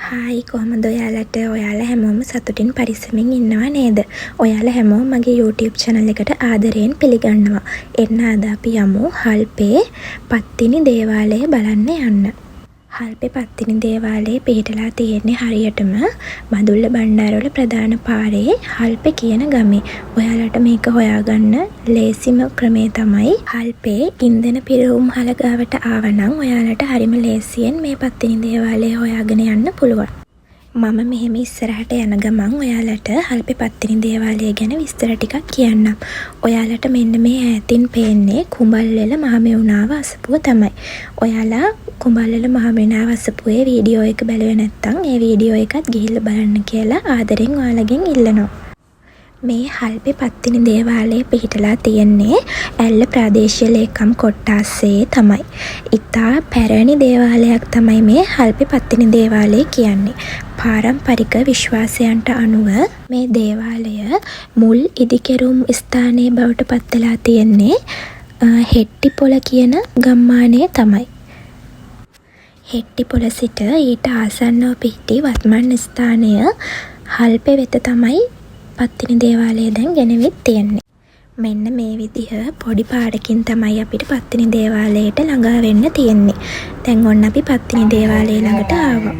Hi කොහමද ඔයාලට ඔයාලා හැමෝම සතුටින් පරිස්සමින් ඉන්නවා නේද? ඔයාලා හැමෝම මගේ YouTube channel එකට ආදරයෙන් පිළිගන්නවා. එන්න අද අපි යමු හල්පේ පත්තිනි දේවාලය බලන්න යන්න. හල්පේ පත්තිනි දේවාලය පිහිටලා තියෙන්නේ හරියටම මදුල්ල බණ්ඩාරවල ප්‍රධාන පාරේ හල්පේ කියන ගමේ. ඔයාලට මේක හොයාගන්න ලේසිම ක්‍රමය තමයි හල්පේ ඉන්දන පිරවුම් හල ගාවට ආවනම් ඔයාලට හරිම ලේසියෙන් මේ පත්තිනි දේවාලය හොයාගෙන යන්න පුළුවන්. මම මෙහෙම ඉස්සරහට යන ගමන් ඔයාලට හල්පේ පත්තිනි දේවාලය ගැන විස්තර ටිකක් කියන්නම්. ඔයාලට මෙන්න මේ ඈතින් පේන්නේ කුඹල්වල මහමෙවුනාව අසපුව තමයි. ඔයාලා කුඹල්වල මහමෙවුනාව අසපුවේ වීඩියෝ එක බැලුවේ නැත්නම් ඒ වීඩියෝ එකත් ගිහිල්ලා බලන්න කියලා ආදරෙන් ඔයාලගෙන් ඉල්ලනවා. මේ හල්පේ පත්තිනි දේවාලය පිහිටලා තියෙන්නේ ඇල්ල ප්‍රාදේශීය ලේකම් කොට්ටාසේ තමයි. ඉතා පැරණි දේවාලයක් තමයි මේ හල්පේ පත්තිනි දේවාලය කියන්නේ. පාරම්පරික විශ්වාසයන්ට අනුව මේ දේවාලය මුල් ඉදිකැරුම් ස්ථානයේ බවට පත් වෙලා තියෙන්නේ හෙට්ටිපොළ කියන ගම්මානයේ තමයි. හෙට්ටිපොළ සිට ඊට ආසන්නව පිහිටි වත්මන් ස්ථානය හල්පේ වෙත තමයි පත්තිනි දේවාලය දැන් ගෙනවිත් තියෙන්නේ. මෙන්න මේ විදිහ පොඩි පාරකින් තමයි අපිට පත්තිනි දේවාලයට ළඟා වෙන්න තියෙන්නේ. දැන් ඔන්න අපි පත්තිනි දේවාලය ළඟට ආවා.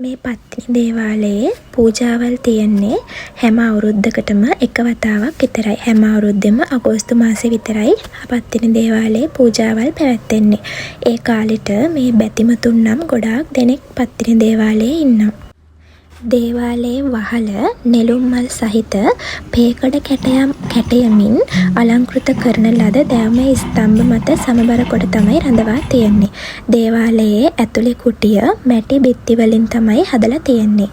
මේ පත්තිනි දේවාලයේ පූජාවල් තියෙන්නේ හැම අවුරුද්දකටම එක වතාවක් විතරයි. හැම අවුරුද්දෙම අගෝස්තු මාසේ විතරයි පත්තිනි දේවාලයේ පූජාවල් පැවැත්වෙන්නේ. ඒ කාලෙට මේ බැතිමතුන් නම් ගොඩාක් දෙනෙක් පත්තිනි දේවාලයේ ඉන්නවා. දේවාලයේ වහල නෙළුම් මල් සහිත පේකඩ කැටයමින් අලංකෘත කරන ලද දැවමය ස්තම්භ මත සමබර කොට තමයි රඳවා තියෙන්නේ. දේවාලයේ ඇතුලේ කුටිය මැටි බිත්ති වලින් තමයි හදලා තියෙන්නේ.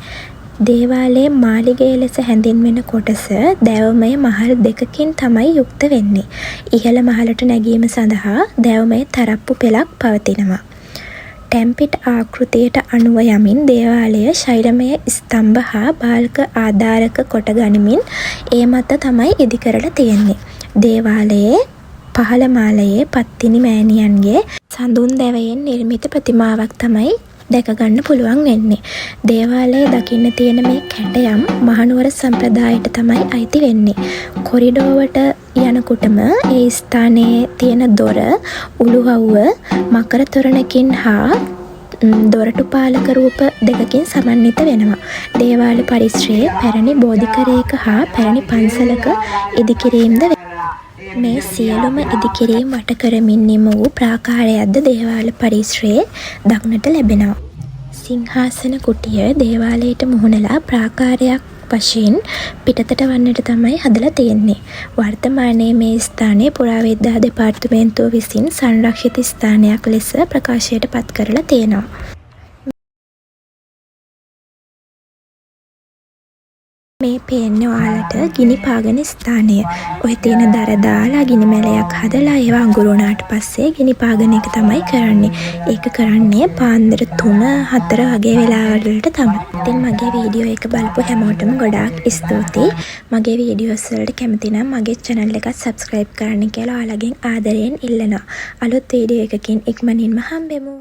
දේවාලයේ මාලිගය ලෙස හැඳින්වෙන කොටස දැවමය මහල් දෙකකින් තමයි යුක්ත වෙන්නේ. ඉහළ මහලට නැගීම සඳහා දැවමය තරප්පු පෙළක් පවතිනවා. ටැම්පිට් ආකෘතියට අනුව යමින් දේවාලය ශෛලමය ස්තම්භ හා බාල්ක ආධාරක කොට ගනිමින් ඒ මත තමයි ඉදිකරලා තියෙන්නේ. දේවාලයේ පහළ මාලයේ පත්තිනි මෑණියන්ගේ සඳුන් දැවයෙන් නිර්මිත ප්‍රතිමාවක් තමයි දැක ගන්න පුළුවන් වෙන්නේ. දේවාලයේ දකින්න තියෙන මේ කැටයම් මහනුවර සම්ප්‍රදායට තමයි අයිති වෙන්නේ. කොරිඩෝවට යනකොටම ඒ ස්ථානයේ තියෙන දොර උළුවව්ව මකර තොරණකින් හා දොරටු පාලක රූප දෙකකින් සමන්විත වෙනවා. දේවාල පරිසරයේ පැරණි බෝධිකරයක හා පැරණි පන්සලක ඉදිකිරීම්ද මේ සියලුම ඉදිකිරීම් වට කරමින් නිම වූ ප්‍රාකාරයක්ද දේවාල පරිසරයේ දක්නට ලැබෙනවා. සිංහාසන කුටිය දේවාලයට මුහුණලා ප්‍රාකාරයක් වශයෙන් පිටතට වන්නට තමයි හදලා තියෙන්නේ. වර්තමානයේ මේ ස්ථානය පුරාවිද්‍යා දෙපාර්තමේන්තුව විසින් සංරක්ෂිත ස්ථානයක් ලෙස ප්‍රකාශයට පත් කරලා තියෙනවා. මේ පේන්නේ ඔයාලට ගිනි පාගන ස්ථානය. ඔය තියෙන දර දාලා ගිනි මැලයක් හදලා ඒවා අඟුරු වුණාට පස්සේ ගිනි පාගන එක තමයි කරන්නේ. ඒක කරන්නේ පාන්දර 3-4 වගේ වෙලාවල් වලට තමයි. ඉතින් මගේ වීඩියෝ එක බලපු හැමෝටම ගොඩාක් ස්තුතියි. මගේ වීඩියෝස් වලට කැමති නම් මගේ channel එකත් subscribe කරන්න කියලා ඔයාලගෙන් ආදරයෙන් ඉල්ලනවා. අලුත් වීඩියෝ එකකින් ඉක්මනින්ම හම්බෙමු.